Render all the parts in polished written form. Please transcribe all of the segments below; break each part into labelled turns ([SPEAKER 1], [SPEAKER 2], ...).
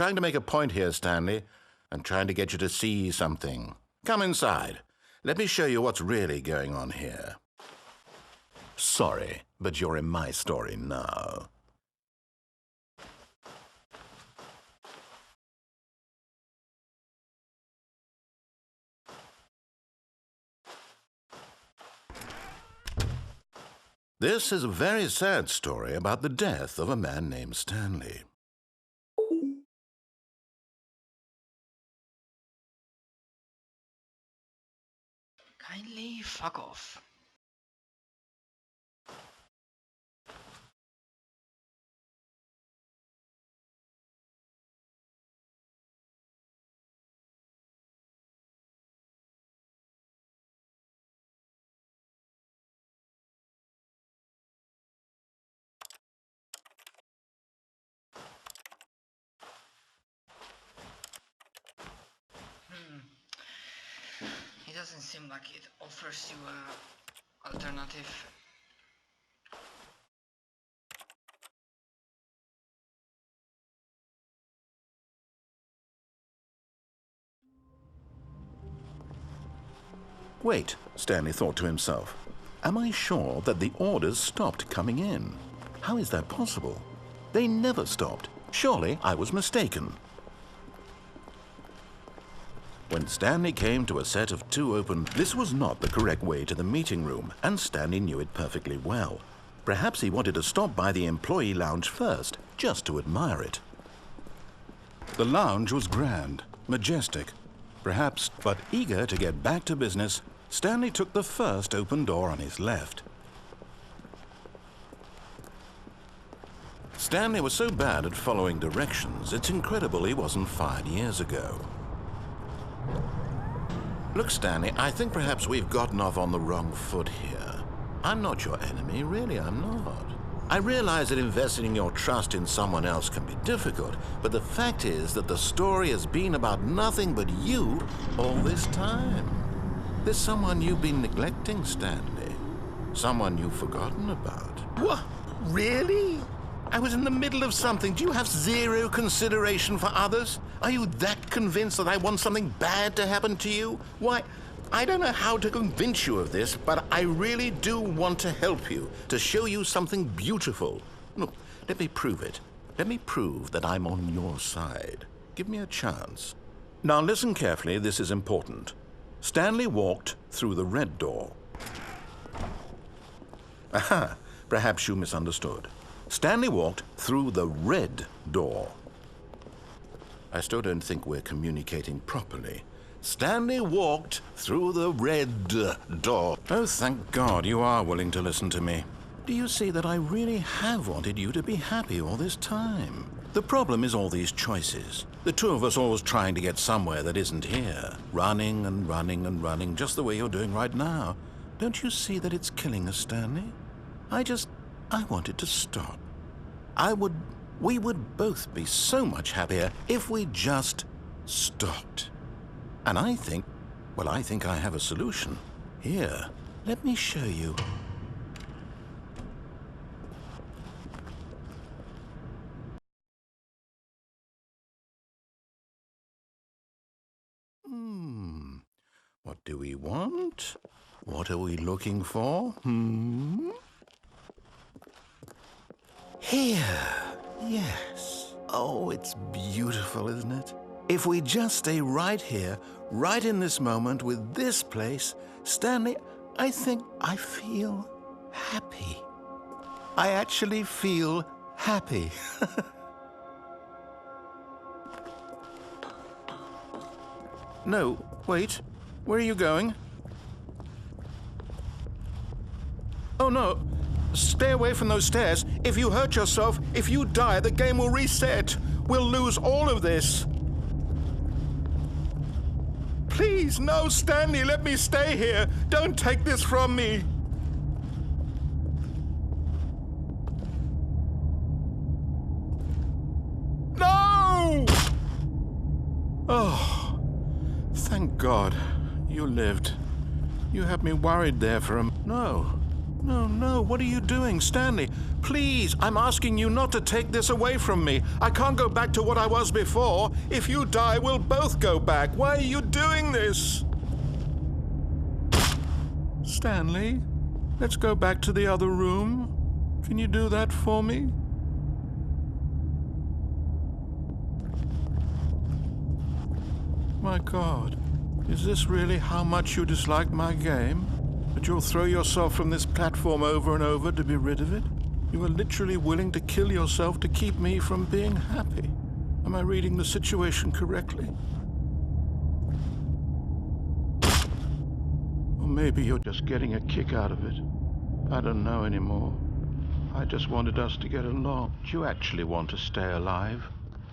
[SPEAKER 1] Trying to make a point here, Stanley. I'm trying to get you to see something. Come inside. Let me show you what's really going on here. Sorry, but you're in my story now. This is a very sad story about the death of a man named Stanley.
[SPEAKER 2] Kindly fuck off. It doesn't seem like it offers you an alternative.
[SPEAKER 1] Wait, Stanley thought to himself. Am I sure that the orders stopped coming in? How is that possible? They never stopped. Surely I was mistaken. When Stanley came to a set of 2 open, this was not the correct way to the meeting room, and Stanley knew it perfectly well. Perhaps he wanted to stop by the employee lounge first, just to admire it. The lounge was grand, majestic, perhaps, but eager to get back to business, Stanley took the first open door on his left. Stanley was so bad at following directions, it's incredible he wasn't fired years ago. Look, Stanley, I think perhaps we've gotten off on the wrong foot here. I'm not your enemy, really, I'm not. I realize that investing your trust in someone else can be difficult, but the fact is that the story has been about nothing but you all this time. There's someone you've been neglecting, Stanley. Someone you've forgotten about. What? Really? I was in the middle of something. Do you have zero consideration for others? Are you that convinced that I want something bad to happen to you? Why, I don't know how to convince you of this, but I really do want to help you, to show you something beautiful. Look, let me prove it. Let me prove that I'm on your side. Give me a chance. Now listen carefully, this is important. Stanley walked through the red door. Aha, perhaps you misunderstood. Stanley walked through the red door. I still don't think we're communicating properly. Stanley walked through the red door. Oh, thank God you are willing to listen to me. Do you see that I really have wanted you to be happy all this time? The problem is all these choices. The 2 of us always trying to get somewhere that isn't here. Running and running and running, just the way you're doing right now. Don't you see that it's killing us, Stanley? I want it to stop. We would both be so much happier if we just stopped. And I think I have a solution. Here, let me show you. What do we want? What are we looking for? Here. Yes. Oh, it's beautiful, isn't it? If we just stay right here, right in this moment with this place, Stanley, I think I feel happy. I actually feel happy. No, wait. Where are you going? Oh, no. Stay away from those stairs. If you hurt yourself, if you die, the game will reset. We'll lose all of this. Please, no, Stanley, let me stay here. Don't take this from me. No! Oh, thank God you lived. You had me worried there for a... No, No, no, what are you doing, Stanley? Please, I'm asking you not to take this away from me. I can't go back to what I was before. If you die, we'll both go back. Why are you doing this? Stanley, let's go back to the other room. Can you do that for me? My God, is this really how much you dislike my game? That you'll throw yourself from this platform over and over to be rid of it? You are literally willing to kill yourself to keep me from being happy. Am I reading the situation correctly? Or maybe you're just getting a kick out of it. I don't know anymore. I just wanted us to get along. Do you actually want to stay alive?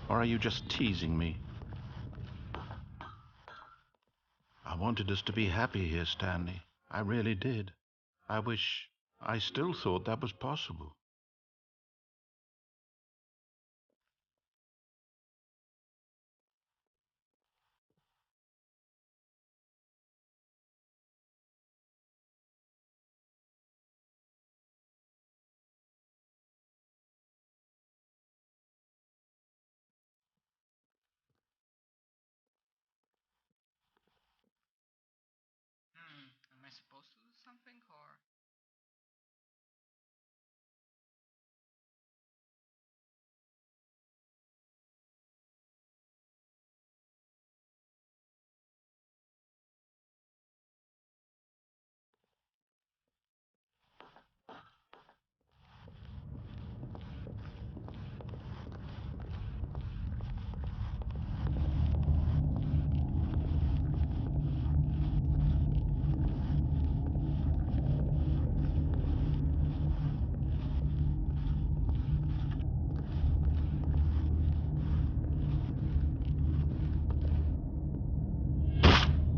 [SPEAKER 1] Or are you just teasing me? I wanted us to be happy here, Stanley. I really did. I still thought that was possible.
[SPEAKER 2] Am I supposed to do something or?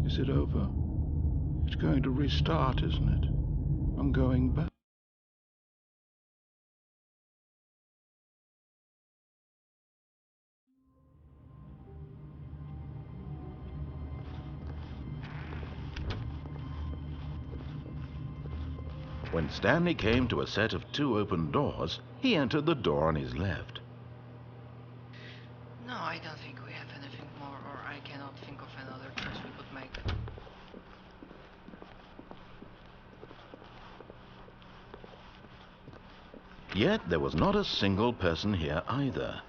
[SPEAKER 1] Is it over? It's going to restart, isn't it? I'm going back. When Stanley came to a set of 2 open doors, he entered the door on his left.
[SPEAKER 2] No, I don't think we have anything more, or I cannot think of another choice we could make.
[SPEAKER 1] Yet there was not a single person here either.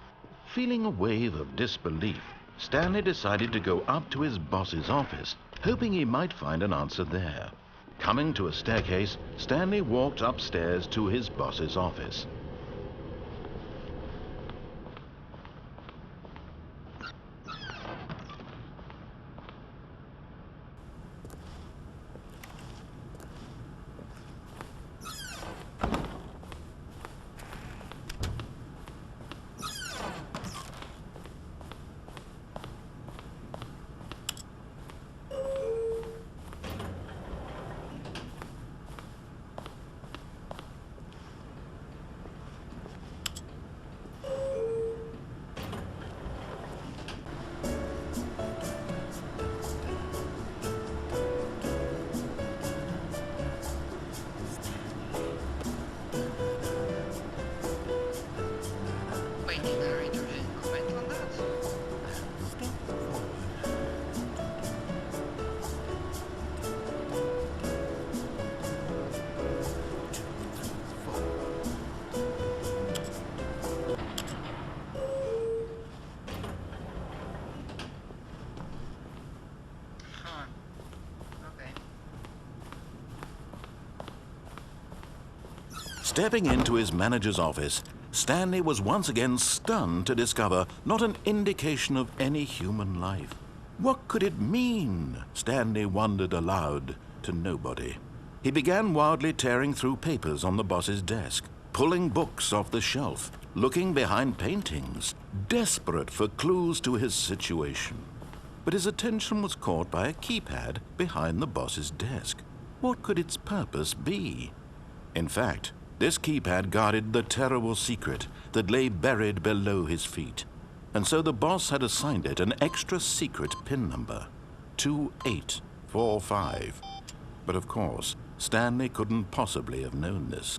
[SPEAKER 1] Feeling a wave of disbelief, Stanley decided to go up to his boss's office, hoping he might find an answer there. Coming to a staircase, Stanley walked upstairs to his boss's office.
[SPEAKER 2] Wait, the narrator didn't comment on that? Huh. Okay.
[SPEAKER 1] Stepping into his manager's office, Stanley was once again stunned to discover not an indication of any human life. What could it mean? Stanley wondered aloud to nobody. He began wildly tearing through papers on the boss's desk, pulling books off the shelf, looking behind paintings, desperate for clues to his situation. But his attention was caught by a keypad behind the boss's desk. What could its purpose be? In fact, this keypad guarded the terrible secret that lay buried below his feet. And so the boss had assigned it an extra secret PIN number, 2845. But of course, Stanley couldn't possibly have known this.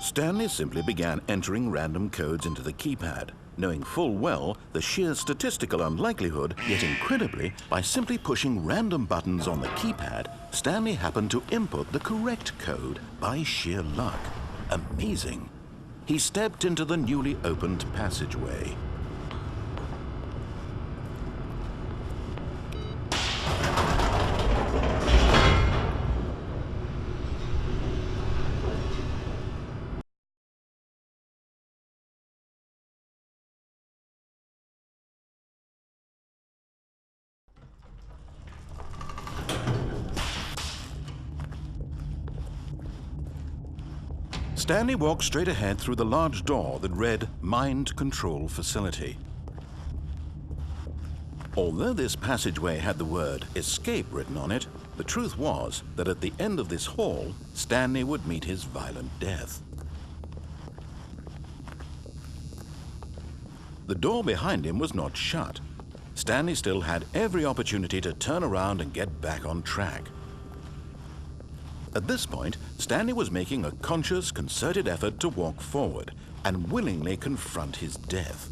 [SPEAKER 1] Stanley simply began entering random codes into the keypad, knowing full well the sheer statistical unlikelihood, yet incredibly, by simply pushing random buttons on the keypad, Stanley happened to input the correct code by sheer luck. Amazing. He stepped into the newly opened passageway. Stanley walked straight ahead through the large door that read Mind Control Facility. Although this passageway had the word Escape written on it, the truth was that at the end of this hall, Stanley would meet his violent death. The door behind him was not shut. Stanley still had every opportunity to turn around and get back on track. At this point, Stanley was making a conscious, concerted effort to walk forward and willingly confront his death.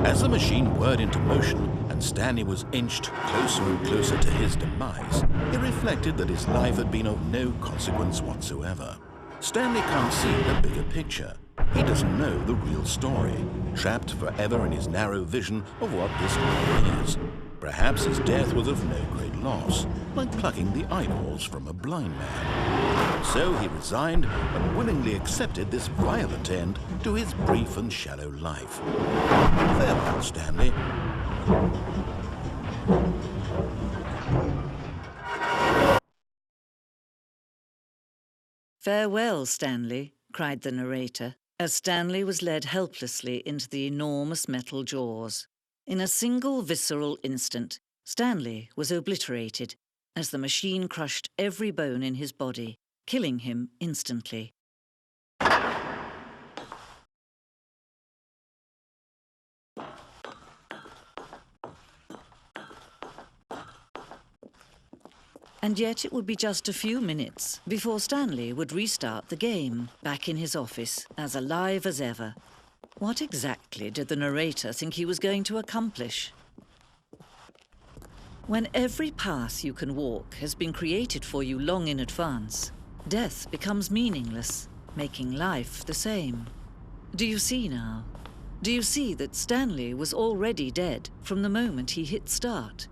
[SPEAKER 1] As the machine whirred into motion and Stanley was inched closer and closer to his demise, he reflected that his life had been of no consequence whatsoever. Stanley can't see the bigger picture. He doesn't know the real story, trapped forever in his narrow vision of what this world is. Perhaps his death was of no great loss, like plucking the eyeballs from a blind man. So he resigned and willingly accepted this violent end to his brief and shallow life. Farewell, Stanley.
[SPEAKER 3] "Farewell, Stanley," cried the narrator, as Stanley was led helplessly into the enormous metal jaws. In a single visceral instant, Stanley was obliterated as the machine crushed every bone in his body, killing him instantly. And yet it would be just a few minutes before Stanley would restart the game, back in his office, as alive as ever. What exactly did the narrator think he was going to accomplish? When every path you can walk has been created for you long in advance, death becomes meaningless, making life the same. Do you see now? Do you see that Stanley was already dead from the moment he hit start?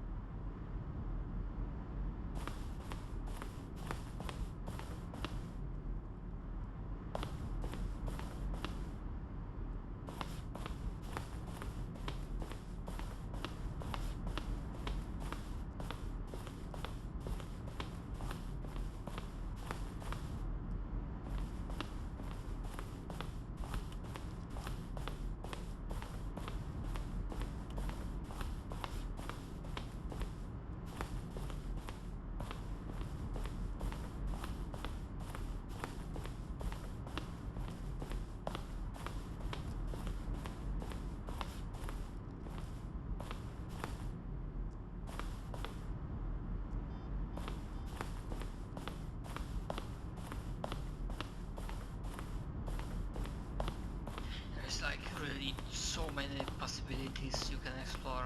[SPEAKER 2] Like really so many possibilities you can explore.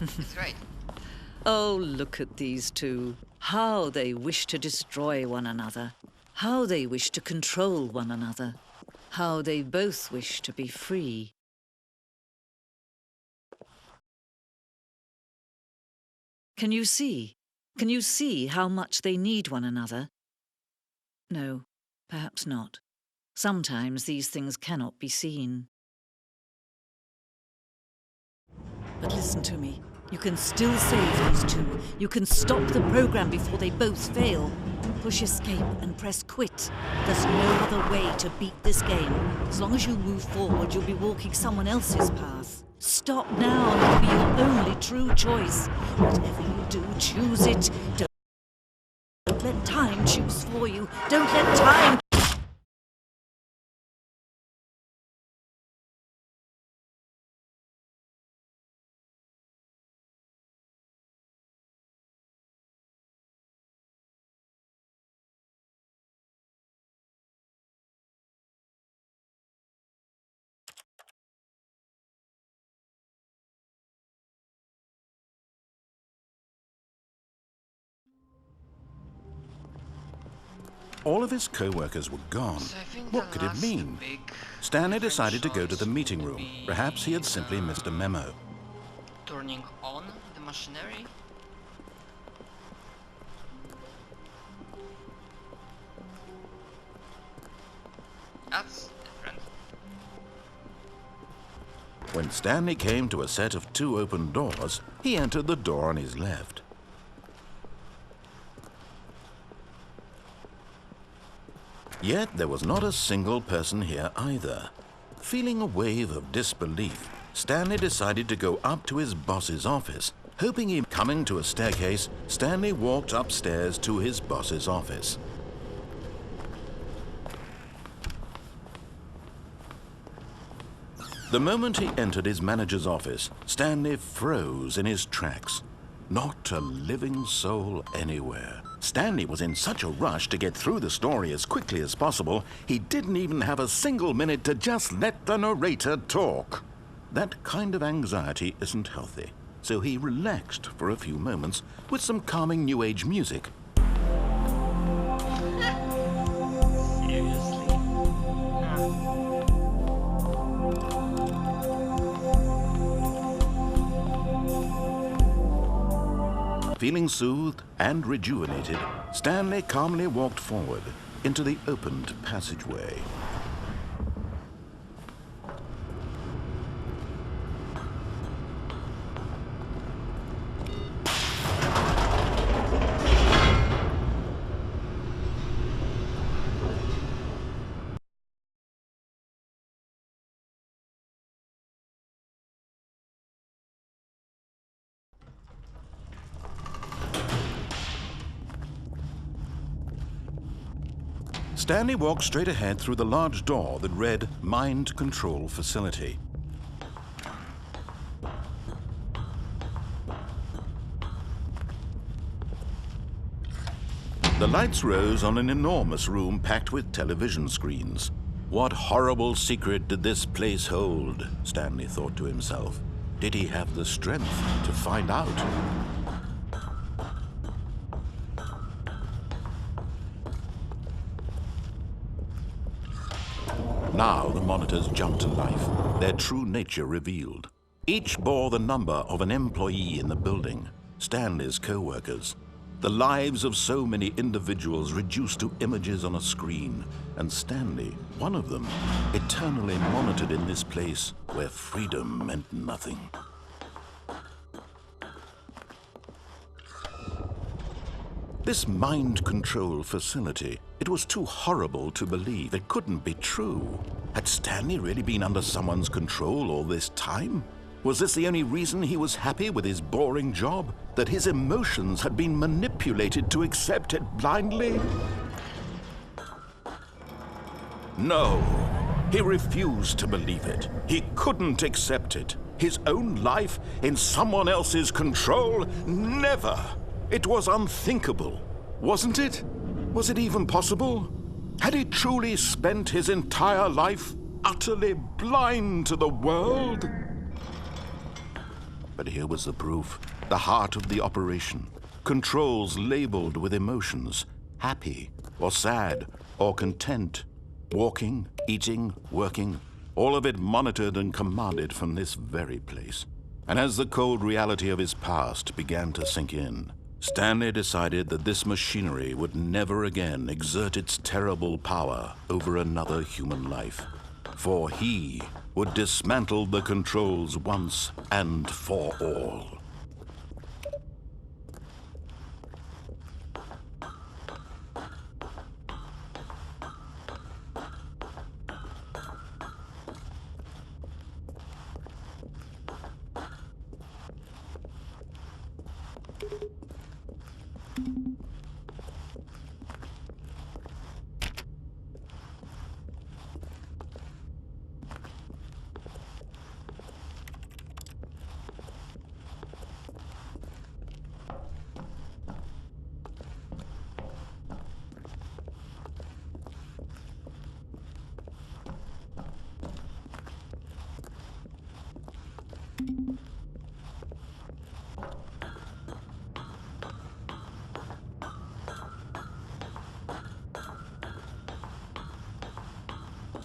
[SPEAKER 2] It's great.
[SPEAKER 3] Oh, look at these two. How they wish to destroy one another. How they wish to control one another. How they both wish to be free. Can you see? Can you see how much they need one another? No, perhaps not. Sometimes these things cannot be seen. But listen to me. You can still save these two. You can stop the program before they both fail. Push escape and press quit. There's no other way to beat this game. As long as you move forward, you'll be walking someone else's path. Stop now and it'll be your only true choice. Whatever you do, choose it. Don't let time choose for you. Don't let time...
[SPEAKER 1] All of his co-workers were gone.
[SPEAKER 2] So I think
[SPEAKER 1] What
[SPEAKER 2] the
[SPEAKER 1] could it
[SPEAKER 2] last
[SPEAKER 1] mean?
[SPEAKER 2] big
[SPEAKER 1] Stanley
[SPEAKER 2] different
[SPEAKER 1] decided to go to
[SPEAKER 2] choice
[SPEAKER 1] the meeting
[SPEAKER 2] would
[SPEAKER 1] room.
[SPEAKER 2] be,
[SPEAKER 1] Perhaps he had simply missed a memo.
[SPEAKER 2] turning on the machinery. That's different.
[SPEAKER 1] When Stanley came to a set of 2 open doors, he entered the door on his left. Yet there was not a single person here either. Feeling a wave of disbelief, Stanley decided to go up to his boss's office. Hoping he... Coming to a staircase, Stanley walked upstairs to his boss's office. The moment he entered his manager's office, Stanley froze in his tracks. Not a living soul anywhere. Stanley was in such a rush to get through the story as quickly as possible, he didn't even have a single minute to just let the narrator talk. That kind of anxiety isn't healthy, so he relaxed for a few moments with some calming New Age music.
[SPEAKER 2] Seriously?
[SPEAKER 1] Feeling soothed and rejuvenated, Stanley calmly walked forward into the opened passageway. Stanley walked straight ahead through the large door that read Mind Control Facility. The lights rose on an enormous room packed with television screens. What horrible secret did this place hold? Stanley thought to himself. Did he have the strength to find out? Now the monitors jumped to life, their true nature revealed. Each bore the number of an employee in the building, Stanley's co-workers. The lives of so many individuals reduced to images on a screen, and Stanley, one of them, eternally monitored in this place where freedom meant nothing. This mind control facility, it was too horrible to believe. It couldn't be true. Had Stanley really been under someone's control all this time? Was this the only reason he was happy with his boring job? That his emotions had been manipulated to accept it blindly? No, he refused to believe it. He couldn't accept it. His own life in someone else's control? Never! It was unthinkable, wasn't it? Was it even possible? Had he truly spent his entire life utterly blind to the world? But here was the proof. The heart of the operation. Controls labeled with emotions. Happy, or sad, or content. Walking, eating, working. All of it monitored and commanded from this very place. And as the cold reality of his past began to sink in, Stanley decided that this machinery would never again exert its terrible power over another human life. For he would dismantle the controls once and for all.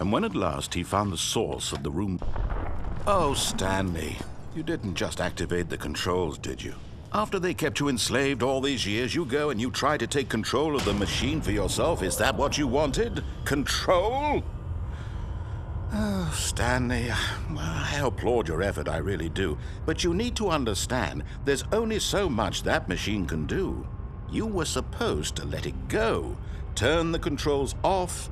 [SPEAKER 1] And when at last he found the source of the room... Oh, Stanley, you didn't just activate the controls, did you? After they kept you enslaved all these years, you go and you try to take control of the machine for yourself. Is that what you wanted? Control? Oh, Stanley, well, I applaud your effort, I really do. But you need to understand, there's only so much that machine can do. You were supposed to let it go, turn the controls off,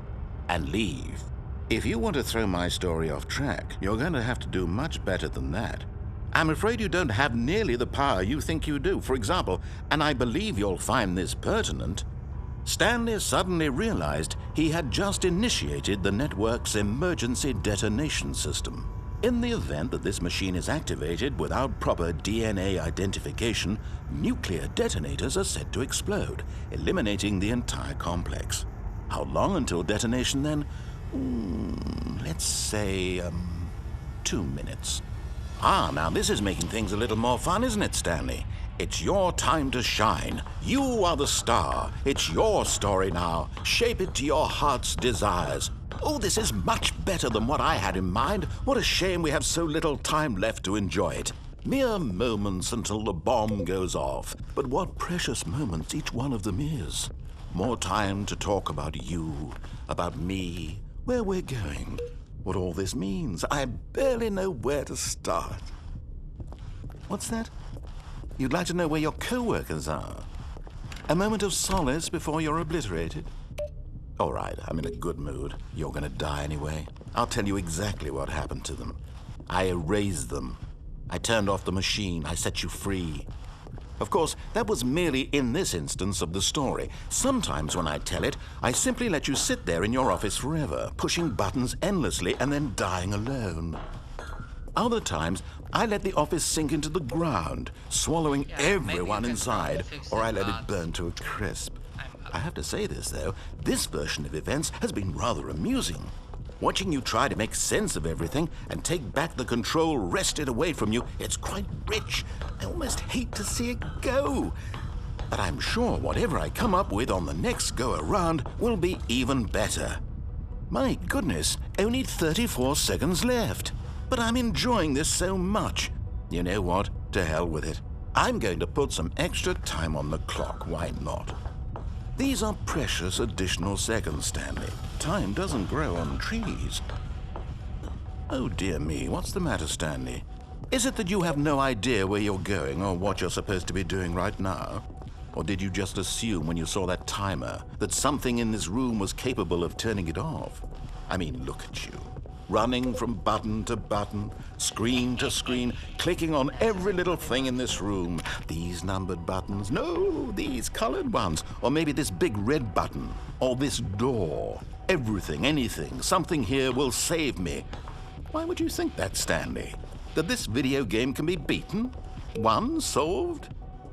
[SPEAKER 1] and leave. If you want to throw my story off track, you're going to have to do much better than that. I'm afraid you don't have nearly the power you think you do. For example, and I believe you'll find this pertinent, Stanley suddenly realized he had just initiated the network's emergency detonation system. In the event that this machine is activated without proper DNA identification, nuclear detonators are said to explode, eliminating the entire complex. How long until detonation then? Let's say, 2 minutes. Ah, now this is making things a little more fun, isn't it, Stanley? It's your time to shine. You are the star. It's your story now. Shape it to your heart's desires. Oh, this is much better than what I had in mind. What a shame we have so little time left to enjoy it. Mere moments until the bomb goes off. But what precious moments each one of them is. More time to talk about you, about me, where we're going, what all this means. I barely know where to start. What's that? You'd like to know where your co-workers are? A moment of solace before you're obliterated? All right, I'm in a good mood. You're gonna die anyway. I'll tell you exactly what happened to them. I erased them. I turned off the machine. I set you free. Of course, that was merely in this instance of the story. Sometimes when I tell it, I simply let you sit there in your office forever, pushing buttons endlessly and then dying alone. Other times, I let the office sink into the ground, swallowing everyone inside, or I let it burn to a crisp. I have to say this, though, this version of events has been rather amusing. Watching you try to make sense of everything and take back the control wrested away from you, it's quite rich. I almost hate to see it go. But I'm sure whatever I come up with on the next go-around will be even better. My goodness, only 34 seconds left. But I'm enjoying this so much. You know what? To hell with it. I'm going to put some extra time on the clock. Why not? These are precious additional seconds, Stanley. Time doesn't grow on trees. Oh, dear me. What's the matter, Stanley? Is it that you have no idea where you're going or what you're supposed to be doing right now? Or did you just assume when you saw that timer that something in this room was capable of turning it off? I mean, look at you. Running from button to button, screen to screen, clicking on every little thing in this room. These numbered buttons, no, these colored ones. Or maybe this big red button, or this door. Everything, anything, something here will save me. Why would you think that, Stanley? That this video game can be beaten? Won? Solved?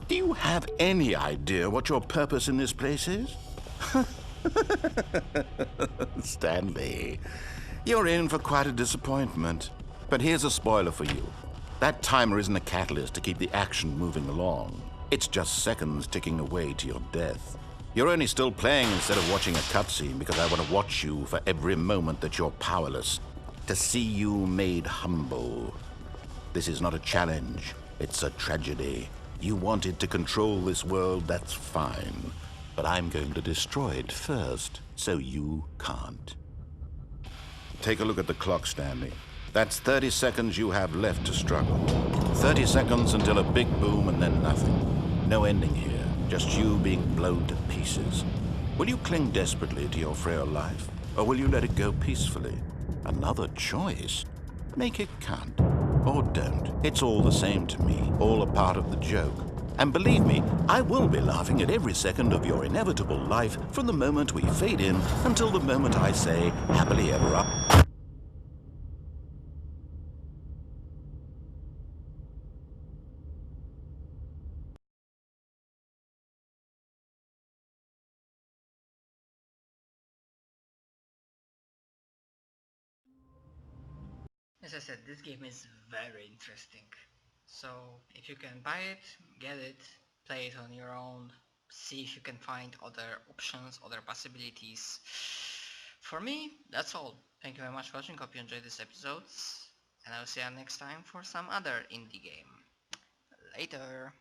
[SPEAKER 1] Do you have any idea what your purpose in this place is? Stanley, you're in for quite a disappointment. But here's a spoiler for you. That timer isn't a catalyst to keep the action moving along. It's just seconds ticking away to your death. You're only still playing instead of watching a cutscene because I want to watch you for every moment that you're powerless. To see you made humble. This is not a challenge. It's a tragedy. You wanted to control this world, that's fine. But I'm going to destroy it first, so you can't. Take a look at the clock, Stanley. That's 30 seconds you have left to struggle. 30 seconds until a big boom and then nothing. No ending here, just you being blown to pieces. Will you cling desperately to your frail life, or will you let it go peacefully? Another choice. Make it count. Or don't. It's all the same to me, all a part of the joke. And believe me, I will be laughing at every second of your inevitable life from the moment we fade in until the moment I say, happily ever after.
[SPEAKER 2] As I said, this game is very interesting. So if you can buy it, get it, play it on your own, see if you can find other options, other possibilities. For me, that's all. Thank you very much for watching. Hope you enjoyed this episode, and I'll see you next time for some other indie game. Later.